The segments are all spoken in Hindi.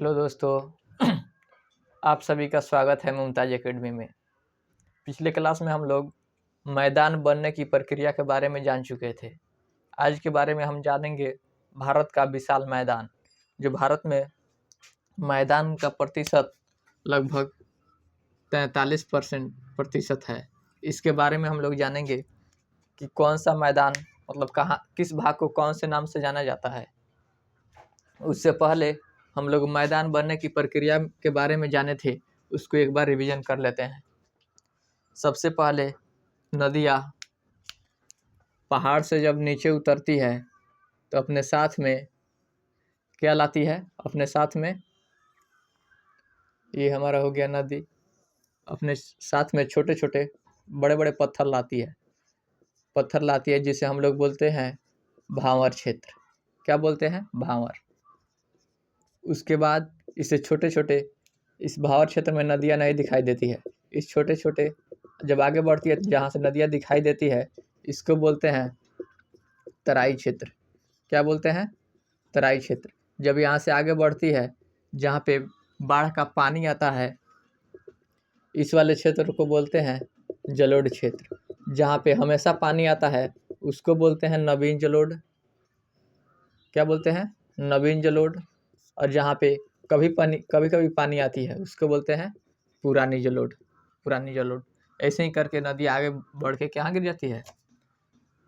हेलो दोस्तों। आप सभी का स्वागत है मुमताज एकेडमी में। पिछले क्लास में हम लोग मैदान बनने की प्रक्रिया के बारे में जान चुके थे। आज के बारे में हम जानेंगे भारत का विशाल मैदान। जो भारत में मैदान का प्रतिशत लगभग 43% है। इसके बारे में हम लोग जानेंगे कि कौन सा मैदान मतलब कहाँ किस भाग को कौन से नाम से जाना जाता है। उससे पहले हम लोग मैदान बनने की प्रक्रिया के बारे में जाने थे, उसको एक बार रिवीजन कर लेते हैं। सबसे पहले नदियाँ पहाड़ से जब नीचे उतरती है तो अपने साथ में क्या लाती है? अपने साथ में ये हमारा हो गया नदी, अपने साथ में छोटे छोटे बड़े बड़े पत्थर लाती है जिसे हम लोग बोलते हैं भांवर क्षेत्र। क्या बोलते हैं? भांवर। उसके बाद इसे छोटे छोटे इस भांवर क्षेत्र में नदियाँ नहीं दिखाई देती है। इस छोटे छोटे जब आगे बढ़ती है जहाँ से नदियाँ दिखाई देती है इसको बोलते हैं तराई क्षेत्र। क्या बोलते हैं? तराई क्षेत्र। जब यहाँ से आगे बढ़ती है जहाँ पे बाढ़ का पानी आता है इस वाले क्षेत्र को बोलते हैं जलोढ़ क्षेत्र। जहाँ पे हमेशा पानी आता है उसको बोलते हैं नवीन जलोढ़। क्या बोलते हैं? नवीन जलोढ़। और जहाँ पे कभी कभी पानी आती है उसको बोलते हैं पुरानी जलोढ़। ऐसे ही करके नदी आगे बढ़ के कहाँ गिर जाती है?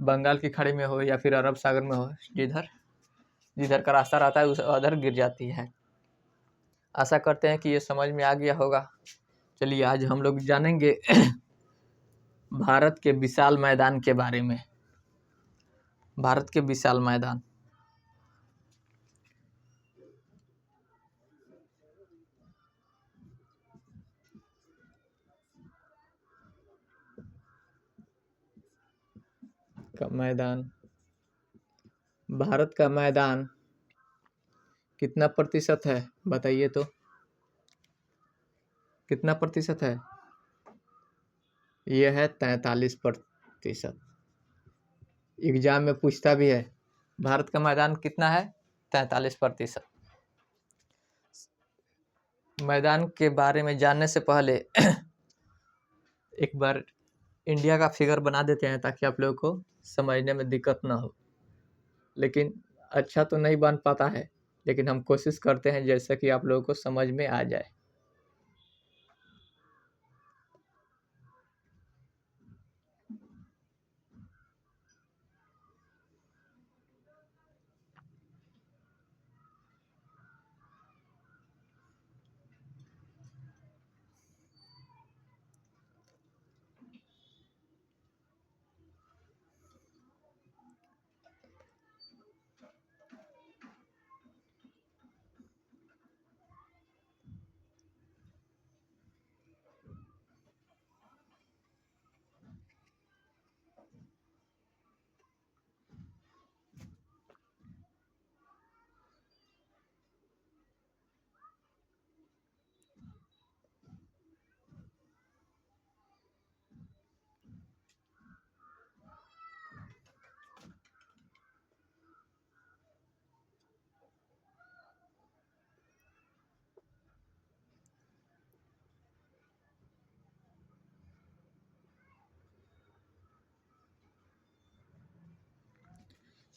बंगाल की खाड़ी में हो या फिर अरब सागर में हो, जिधर का रास्ता रहता है उस उधर गिर जाती है। आशा करते हैं कि ये समझ में आ गया होगा। चलिए आज हम लोग जानेंगे भारत के विशाल मैदान के बारे में। भारत के विशाल मैदान। भारत का मैदान कितना प्रतिशत है बताइए तो? कितना प्रतिशत है? यह है 43%। एग्जाम में पूछता भी है भारत का मैदान कितना है? 43%। मैदान के बारे में जानने से पहले एक बार इंडिया का फिगर बना देते हैं ताकि आप लोगों को समझने में दिक्कत ना हो। लेकिन अच्छा तो नहीं बन पाता है, लेकिन हम कोशिश करते हैं जैसे कि आप लोगों को समझ में आ जाए।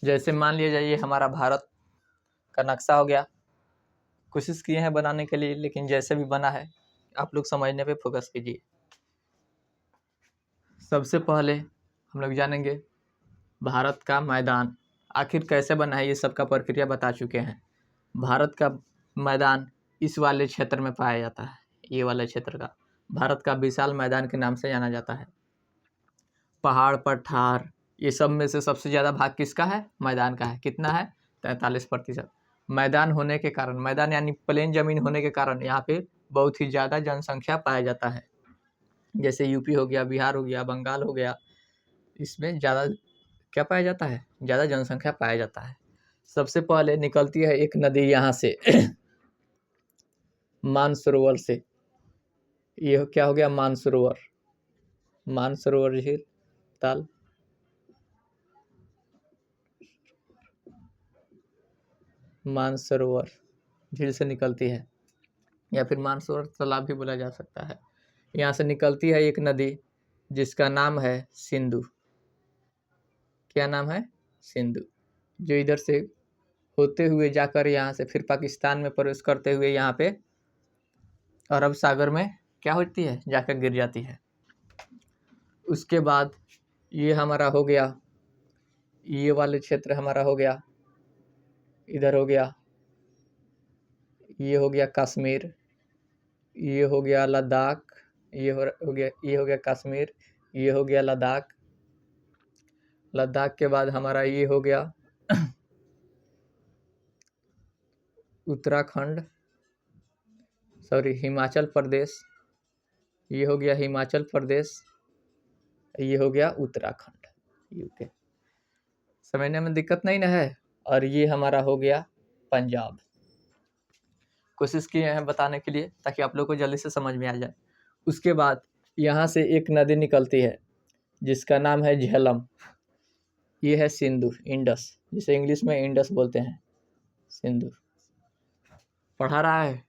जैसे मान लिया जाए ये हमारा भारत का नक्शा हो गया। कोशिश किए हैं बनाने के लिए, लेकिन जैसे भी बना है आप लोग समझने पे फोकस कीजिए। सबसे पहले हम लोग जानेंगे भारत का मैदान आखिर कैसे बना है। ये सबका प्रक्रिया बता चुके हैं। भारत का मैदान इस वाले क्षेत्र में पाया जाता है। ये वाले क्षेत्र का भारत का विशाल मैदान के नाम से जाना जाता है। पहाड़ पठार ये सब में से सबसे ज़्यादा भाग किसका है? मैदान का है। कितना है? 43%। मैदान होने के कारण, मैदान यानी प्लेन जमीन होने के कारण यहाँ पे बहुत ही ज़्यादा जनसंख्या पाया जाता है। जैसे यूपी हो गया, बिहार हो गया, बंगाल हो गया, इसमें ज़्यादा क्या पाया जाता है? ज़्यादा जनसंख्या पाया जाता है। सबसे पहले निकलती है एक नदी यहाँ से मानसरोवर से। ये क्या हो गया? मानसरोवर झील ताल। मानसरोवर झील से निकलती है, या फिर मानसरोवर तालाब भी बोला जा सकता है। यहाँ से निकलती है एक नदी जिसका नाम है सिंधु। क्या नाम है? सिंधु। जो इधर से होते हुए जाकर यहाँ से फिर पाकिस्तान में प्रवेश करते हुए यहाँ पे अरब सागर में क्या होती है, जाकर गिर जाती है। उसके बाद ये हमारा हो गया, ये वाले क्षेत्र हमारा हो गया, इधर हो गया, ये हो गया कश्मीर, ये हो गया लद्दाख, ये हो गया, ये हो गया कश्मीर, ये हो गया लद्दाख। लद्दाख के बाद हमारा ये हो गया उत्तराखंड, सॉरी हिमाचल प्रदेश, ये हो गया हिमाचल प्रदेश, ये हो गया उत्तराखंड, यूके। समझने में दिक्कत नहीं ना है। और ये हमारा हो गया पंजाब। कोशिश किए हैं बताने के लिए ताकि आप लोग को जल्दी से समझ में आ जाए। उसके बाद यहाँ से एक नदी निकलती है जिसका नाम है झेलम। ये है सिंधु, इंडस, जिसे इंग्लिश में इंडस बोलते हैं, सिंधु। पढ़ा रहा है?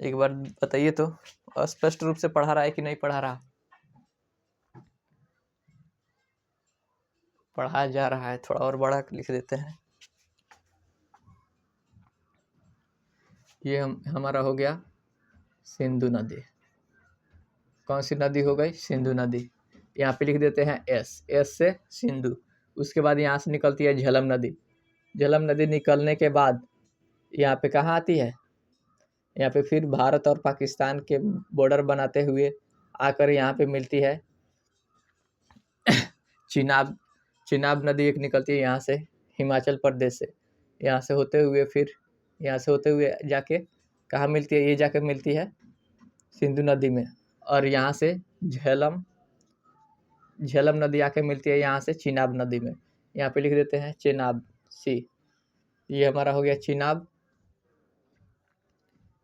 एक बार बताइए तो, स्पष्ट रूप से पढ़ा रहा है कि नहीं पढ़ा रहा? पढ़ा जा रहा है, थोड़ा और बड़ा लिख देते हैं। ये हमारा हो गया सिंधु नदी। कौन सी नदी हो गई? सिंधु नदी। यहाँ पे लिख देते हैं एस, एस से सिंधु। उसके बाद यहाँ से निकलती है झेलम नदी। झेलम नदी निकलने के बाद यहाँ पे कहाँ आती है? यहाँ पे फिर भारत और पाकिस्तान के बॉर्डर बनाते हुए आकर यहाँ पे मिलती है चिनाब। चिनाब नदी एक निकलती है यहाँ से, हिमाचल प्रदेश से। यहाँ से होते हुए फिर यहाँ से होते हुए जाके कहाँ मिलती है? ये जाके मिलती है सिंधु नदी में। और यहाँ से झेलम नदी आके मिलती है यहाँ से चिनाब नदी में। यहाँ पे लिख देते हैं चिनाब, सी। ये हमारा हो गया चिनाब,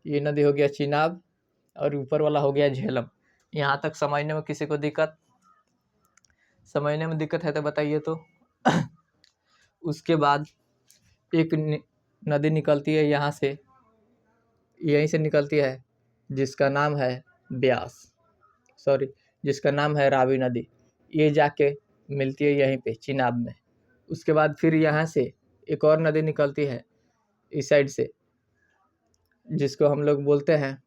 ये नदी हो गया चिनाब, और ऊपर वाला हो गया झेलम। यहाँ तक समझने में किसी को दिक्कत? समझने में दिक्कत है तो बताइए तो। उसके बाद एक नदी निकलती है यहाँ से, यहीं से निकलती है, जिसका नाम है ब्यास, सॉरी जिसका नाम है रावी नदी। ये जाके मिलती है यहीं पे चिनाब में। उसके बाद फिर यहाँ से एक और नदी निकलती है इस साइड से, जिसको हम लोग बोलते हैं,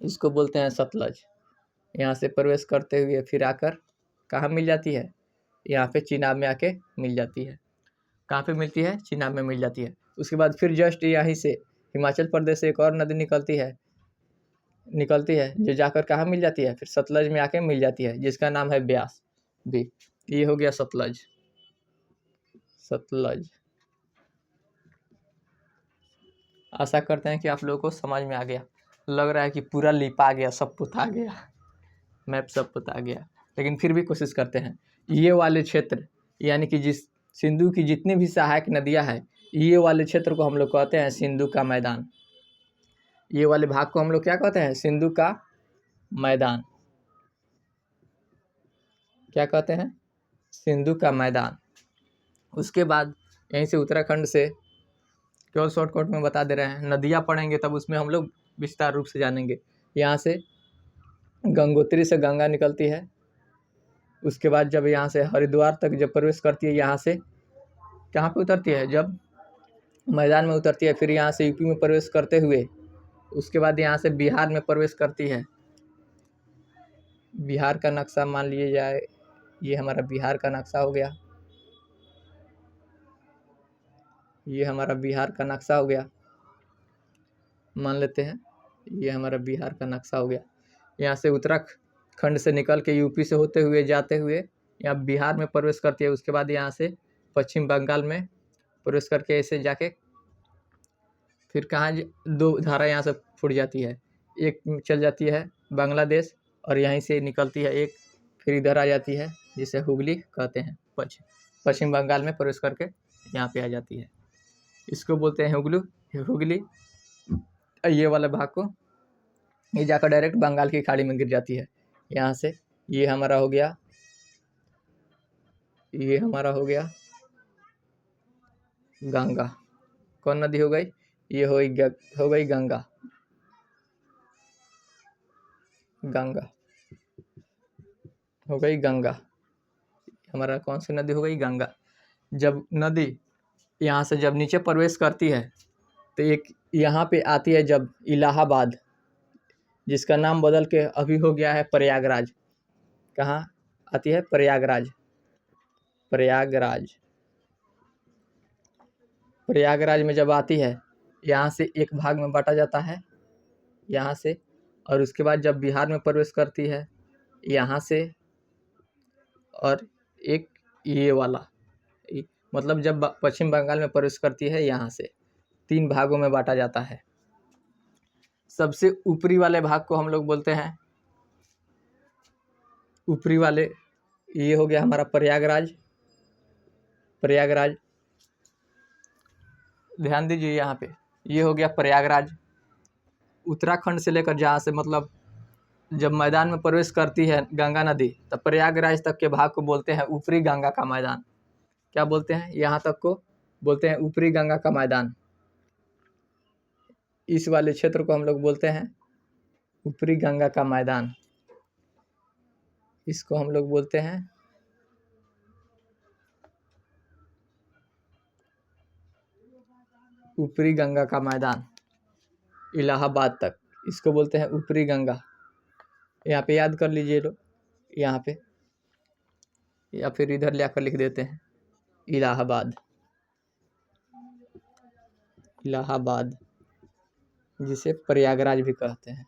इसको बोलते हैं सतलज। यहाँ से प्रवेश करते हुए फिर आकर कहाँ मिल जाती है? यहाँ पे चिनाब में आके मिल जाती है। कहाँ पे मिलती है? चिनाब में मिल जाती है। उसके बाद फिर जस्ट यहीं से हिमाचल प्रदेश से एक और नदी निकलती है जो जाकर कहाँ मिल जाती है? फिर सतलज में आके मिल जाती है, जिसका नाम है ब्यास भी। ये हो गया सतलज। आशा करते हैं कि आप लोगों को समझ में आ गया। लग रहा है कि पूरा लिपा गया, सब पुता गया, मैप सब पुता गया, लेकिन फिर भी कोशिश करते हैं। ये वाले क्षेत्र यानी कि जिस सिंधु की जितनी भी सहायक नदियां हैं, ये वाले क्षेत्र को हम लोग कहते हैं सिंधु का मैदान। ये वाले भाग को हम लोग क्या कहते हैं? सिंधु का मैदान। क्या कहते हैं? सिंधु का मैदान। उसके बाद यहीं से उत्तराखंड से, केवल शॉर्टकट में बता दे रहे हैं, नदियाँ पढ़ेंगे तब उसमें हम लोग विस्तार रूप से जानेंगे। यहाँ से गंगोत्री से गंगा निकलती है। उसके बाद जब यहाँ से हरिद्वार तक जब प्रवेश करती है, यहाँ से कहाँ पे उतरती है? जब मैदान में उतरती है। फिर यहाँ से यूपी में प्रवेश करते हुए उसके बाद यहाँ से बिहार में प्रवेश करती है। बिहार का नक्शा मान लिए जाए, ये हमारा बिहार का नक्शा हो गया। ये हमारा बिहार का नक्शा हो गया, मान लेते हैं ये हमारा बिहार का नक्शा हो गया। यहाँ से उत्तराखंड से निकल के यूपी से होते हुए जाते हुए यहाँ बिहार में प्रवेश करती है। उसके बाद यहाँ से पश्चिम बंगाल में प्रवेश करके ऐसे जाके फिर कहाँ दो धारा यहाँ से फूट जाती है। एक चल जाती है बांग्लादेश और यहीं से निकलती है एक, फिर इधर आ जाती है जिसे हुगली कहते हैं। पश्चिम बंगाल में प्रवेश करके यहाँ पे आ जाती है, इसको बोलते हैं हुगली। ये वाले भाग को ये जाकर डायरेक्ट बंगाल की खाड़ी में गिर जाती है। यहाँ से ये हमारा हो गया, ये हमारा हो गया गंगा। कौन नदी हो गई? ये हो गई गंगा। गंगा हो गई गंगा। हमारा कौन सी नदी हो गई? गंगा। जब नदी यहाँ से जब नीचे प्रवेश करती है तो एक यहाँ पे आती है जब इलाहाबाद, जिसका नाम बदल के अभी हो गया है प्रयागराज। कहाँ आती है? प्रयागराज। प्रयागराज। प्रयागराज में जब आती है, यहाँ से एक भाग में बांटा जाता है यहाँ से, और उसके बाद जब बिहार में प्रवेश करती है यहाँ से, और एक ये वाला मतलब जब पश्चिम बंगाल में प्रवेश करती है यहाँ से, 3 भागों में बांटा जाता है। सबसे ऊपरी वाले भाग को हम लोग बोलते हैं, ऊपरी वाले ये हो गया हमारा प्रयागराज। प्रयागराज, ध्यान दीजिए यहाँ पे, ये हो गया प्रयागराज। उत्तराखंड से लेकर जहाँ से मतलब जब मैदान में प्रवेश करती है गंगा नदी, तब प्रयागराज तक के भाग को बोलते हैं ऊपरी गंगा का मैदान। क्या बोलते हैं? यहाँ तक को बोलते हैं ऊपरी गंगा का मैदान। इस वाले क्षेत्र को हम लोग बोलते हैं ऊपरी गंगा का मैदान। इसको हम लोग बोलते हैं ऊपरी गंगा का मैदान। इलाहाबाद तक इसको बोलते हैं ऊपरी गंगा। यहाँ पे याद कर लीजिए लोग, यहाँ पे, या फिर इधर ले आकर लिख देते हैं इलाहाबाद। इलाहाबाद, जिसे प्रयागराज भी कहते हैं,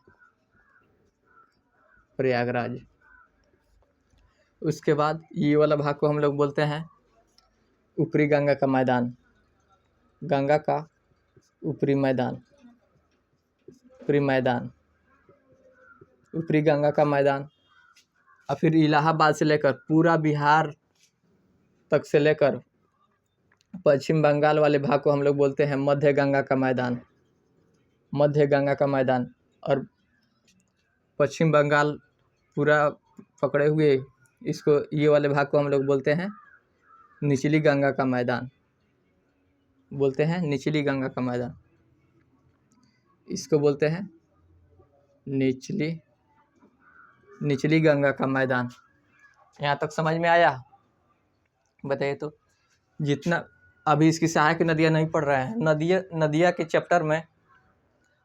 प्रयागराज। उसके बाद ये वाला भाग को हम लोग बोलते हैं ऊपरी गंगा का मैदान। गंगा का ऊपरी मैदान, ऊपरी मैदान, ऊपरी गंगा का मैदान। और फिर इलाहाबाद से लेकर पूरा बिहार तक से लेकर पश्चिम बंगाल वाले भाग को हम लोग बोलते हैं मध्य गंगा का मैदान। मध्य गंगा का मैदान। और पश्चिम बंगाल पूरा पकड़े हुए इसको, ये वाले भाग को हम लोग बोलते हैं निचली गंगा का मैदान। बोलते हैं निचली गंगा का मैदान। इसको बोलते हैं निचली गंगा का मैदान। यहाँ तक समझ में आया? बताइए तो। जितना अभी इसकी सहायक नदियाँ नहीं पढ़ रहे हैं, नदियाँ के चैप्टर में,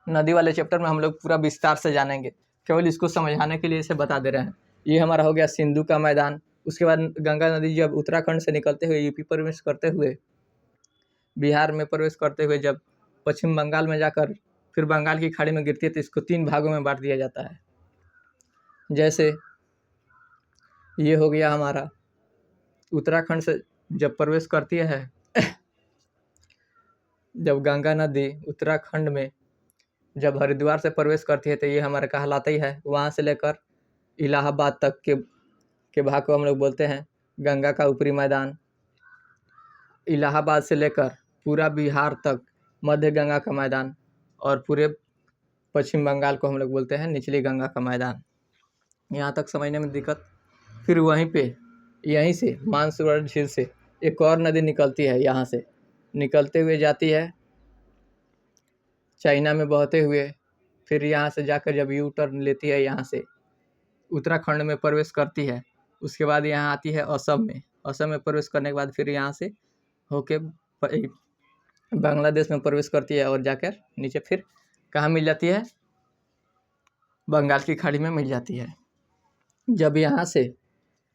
नदी वाले चैप्टर में हम लोग पूरा विस्तार से जानेंगे। केवल इसको समझाने के लिए इसे बता दे रहे हैं। ये हमारा हो गया सिंधु का मैदान। उसके बाद गंगा नदी जब उत्तराखंड से निकलते हुए यूपी प्रवेश करते हुए, बिहार में प्रवेश करते हुए जब पश्चिम बंगाल में जाकर फिर बंगाल की खाड़ी में गिरती है, तो इसको 3 भागों में बांट दिया जाता है। जैसे ये हो गया हमारा उत्तराखंड से जब प्रवेश करती है जब गंगा नदी उत्तराखंड में जब हरिद्वार से प्रवेश करती है, तो ये हमारा कहलाता ही है। वहाँ से लेकर इलाहाबाद तक के भाग को हम लोग बोलते हैं गंगा का ऊपरी मैदान। इलाहाबाद से लेकर पूरा बिहार तक मध्य गंगा का मैदान, और पूरे पश्चिम बंगाल को हम लोग बोलते हैं निचली गंगा का मैदान। यहाँ तक समझने में दिक्कत? फिर यहीं से मानसरोवर झील से एक और नदी निकलती है, यहाँ से निकलते हुए जाती है चाइना में बहते हुए, फिर यहाँ से जाकर जब यू टर्न लेती है, यहाँ से उत्तराखंड में प्रवेश करती है। उसके बाद यहाँ आती है असम में। असम में प्रवेश करने के बाद फिर यहाँ से होके बांग्लादेश में प्रवेश करती है, और जाकर नीचे फिर कहाँ मिल जाती है? बंगाल की खाड़ी में मिल जाती है। जब यहाँ से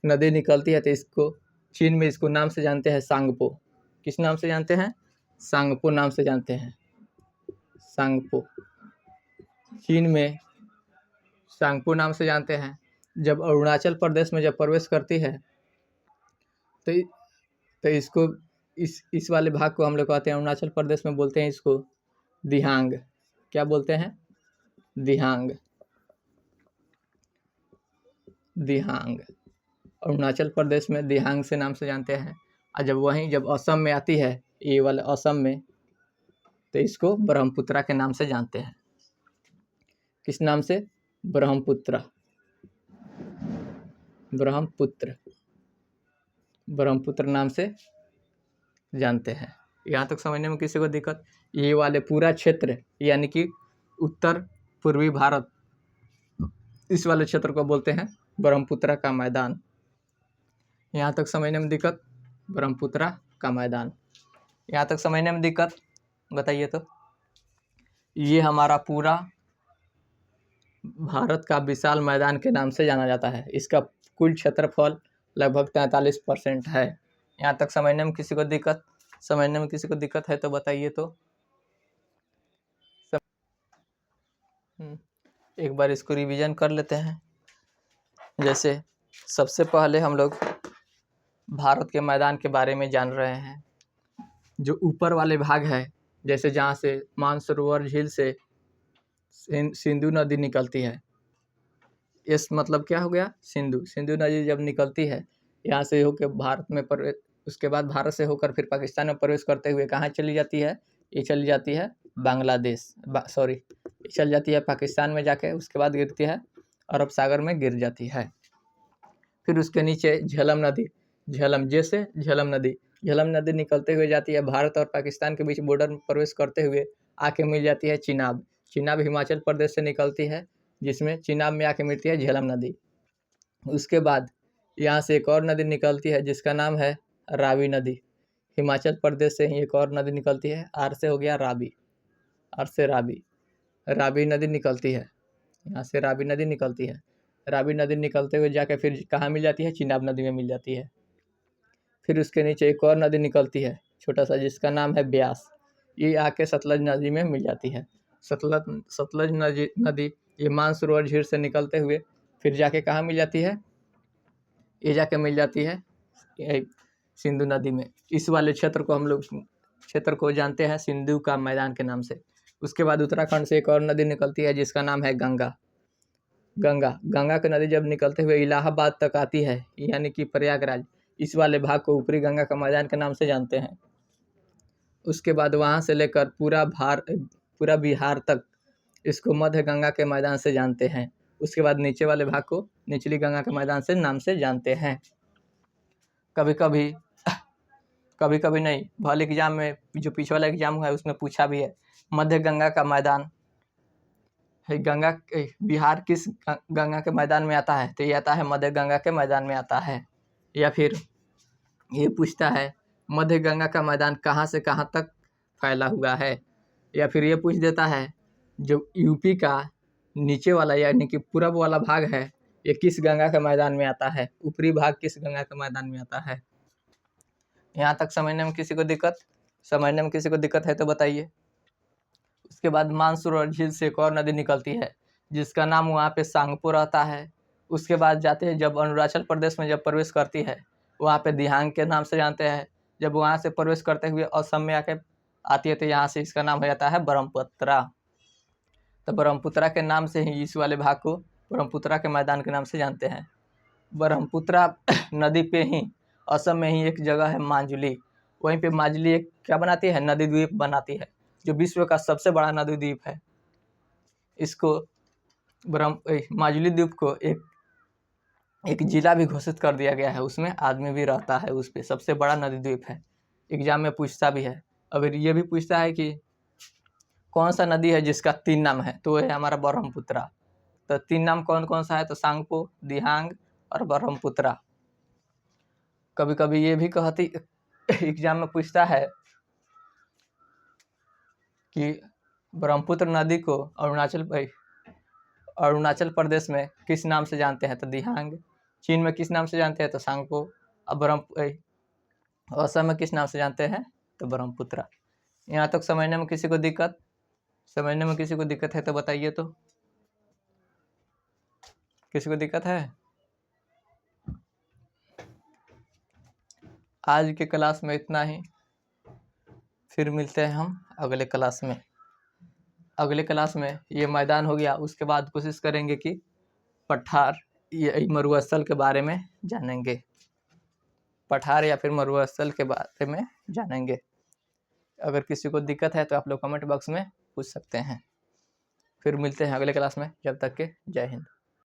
नदी निकलती है तो इसको चीन में इसको नाम से जानते हैं सांगपो। किस नाम से जानते हैं? सांगपो नाम से जानते हैं। सांगपो, चीन में सांगपो नाम से जानते हैं। जब अरुणाचल प्रदेश में जब प्रवेश करती है तो इसको इस वाले भाग को हम लोग कहते हैं, अरुणाचल प्रदेश में बोलते हैं इसको दिहांग। क्या बोलते हैं? दिहांग। दिहांग, अरुणाचल प्रदेश में दिहांग से नाम से जानते हैं। और जब असम में आती है, ये वाला असम में, तो इसको ब्रह्मपुत्रा के नाम से जानते हैं। किस नाम से? ब्रह्मपुत्रा। ब्रह्मपुत्र नाम से जानते हैं। यहाँ तक समझने में किसी को दिक्कत? ये वाले पूरा क्षेत्र यानी कि उत्तर पूर्वी भारत, इस वाले क्षेत्र को बोलते हैं ब्रह्मपुत्र का मैदान। यहाँ तक समझने में दिक्कत? ब्रह्मपुत्र का मैदान, यहाँ तक समझने में दिक्कत? बताइए तो। ये हमारा पूरा भारत का विशाल मैदान के नाम से जाना जाता है। इसका कुल क्षेत्रफल लगभग 43% है। यहाँ तक समझने में किसी को दिक्कत? समझने में किसी को दिक्कत है तो बताइए तो। एक बार इसको रिवीजन कर लेते हैं। जैसे सबसे पहले हम लोग भारत के मैदान के बारे में जान रहे हैं। जो ऊपर वाले भाग है, जैसे जहाँ से मानसरोवर झील से सिंधु नदी निकलती है, इस मतलब क्या हो गया? सिंधु नदी जब निकलती है यहाँ से होकर भारत में प्रवेश, उसके बाद भारत से होकर फिर पाकिस्तान में प्रवेश करते हुए कहाँ चली जाती है? ये चली जाती है बांग्लादेश, चल जाती है पाकिस्तान में जाके, उसके बाद गिरती है अरब सागर में गिर जाती है। फिर उसके नीचे झेलम नदी, झेलम नदी निकलते हुए जाती है भारत और पाकिस्तान के बीच बॉर्डर में प्रवेश करते हुए आके मिल जाती है चिनाब हिमाचल प्रदेश से निकलती है, जिसमें चिनाब में आके मिलती है झेलम नदी। उसके बाद यहाँ से एक और नदी निकलती है जिसका नाम है रावी नदी। हिमाचल प्रदेश से ही एक और नदी निकलती है, आर से हो गया रावी, आर से रावी नदी निकलती है। यहाँ से रावी नदी निकलती है, रावी नदी निकलते हुए जाके फिर कहाँ मिल जाती है? चिनाब नदी में मिल जाती है। फिर उसके नीचे एक और नदी निकलती है छोटा सा, जिसका नाम है ब्यास। ये आके सतलज नदी में मिल जाती है। सतलज नदी ये मानसरोवर झील से निकलते हुए फिर जाके कहाँ मिल जाती है? ये जाके मिल जाती है सिंधु नदी में। इस वाले क्षेत्र को हम लोग जानते हैं सिंधु का मैदान के नाम से। उसके बाद उत्तराखंड से एक और नदी निकलती है जिसका नाम है गंगा की नदी जब निकलते हुए इलाहाबाद तक आती है, यानी कि प्रयागराज, इस वाले भाग को ऊपरी गंगा का मैदान के नाम से जानते हैं। उसके बाद वहाँ से लेकर पूरा बिहार तक इसको मध्य गंगा के मैदान से जानते हैं। उसके बाद नीचे वाले भाग को निचली गंगा के मैदान से नाम से जानते हैं। कभी कभी नहीं, भले एग्जाम में जो पीछे वाला एग्जाम हुआ है उसमें पूछा भी है, मध्य गंगा का मैदान है, बिहार किस गंगा के मैदान में आता है? तो ये आता है मध्य गंगा के मैदान में आता है। या फिर ये पूछता है मध्य गंगा का मैदान कहाँ से कहाँ तक फैला हुआ है? या फिर ये पूछ देता है जो यूपी का नीचे वाला यानी कि पूरब वाला भाग है, ये किस गंगा के मैदान में आता है? ऊपरी भाग किस गंगा के मैदान में आता है? यहाँ तक समझने में किसी को दिक्कत है तो बताइए। उसके बाद मानसरोवर झील से एक और नदी निकलती है जिसका नाम वहाँ पे सांगपो रहता है। उसके बाद जाते हैं, जब अरुणाचल प्रदेश में जब प्रवेश करती है वहाँ पे दिहांग के नाम से जानते हैं। जब वहाँ से प्रवेश करते हुए असम में आके आती है तो यहाँ से इसका नाम हो जाता है ब्रह्मपुत्रा। तो ब्रह्मपुत्रा के नाम से ही इस वाले भाग को ब्रह्मपुत्रा के मैदान के नाम से जानते हैं। ब्रह्मपुत्रा नदी पे ही असम में ही एक जगह है माजुली, वहीं पे माजुली एक क्या बनाती है? नदी द्वीप बनाती है, जो विश्व का सबसे बड़ा नदी द्वीप है। इसको माजुली द्वीप को एक जिला भी घोषित कर दिया गया है, उसमें आदमी भी रहता है, उस पे सबसे बड़ा नदी द्वीप है। एग्जाम में पूछता भी है। अब ये भी पूछता है कि कौन सा नदी है जिसका 3 नाम है? तो वो है हमारा ब्रह्मपुत्रा। तो 3 नाम कौन कौन सा है? तो सांगपो, दिहांग और ब्रह्मपुत्रा। कभी कभी ये भी कहती एग्जाम में पूछता है कि ब्रह्मपुत्र नदी को अरुणाचल प्रदेश में किस नाम से जानते हैं? तो दिहांग। चीन में किस नाम से जानते हैं? तो सांगपो। अब असम में किस नाम से जानते हैं? तो ब्रह्मपुत्रा। यहाँ तक समझने में किसी को दिक्कत है तो बताइए तो। किसी को दिक्कत है? आज के क्लास में इतना ही, फिर मिलते हैं हम अगले क्लास में। अगले क्लास में ये मैदान हो गया, उसके बाद कोशिश करेंगे कि पठार या मरुस्थल के बारे में जानेंगे। पठार या फिर मरुस्थल के बारे में जानेंगे। अगर किसी को दिक्कत है तो आप लोग कमेंट बॉक्स में पूछ सकते हैं। फिर मिलते हैं अगले क्लास में, जब तक के जय हिंद।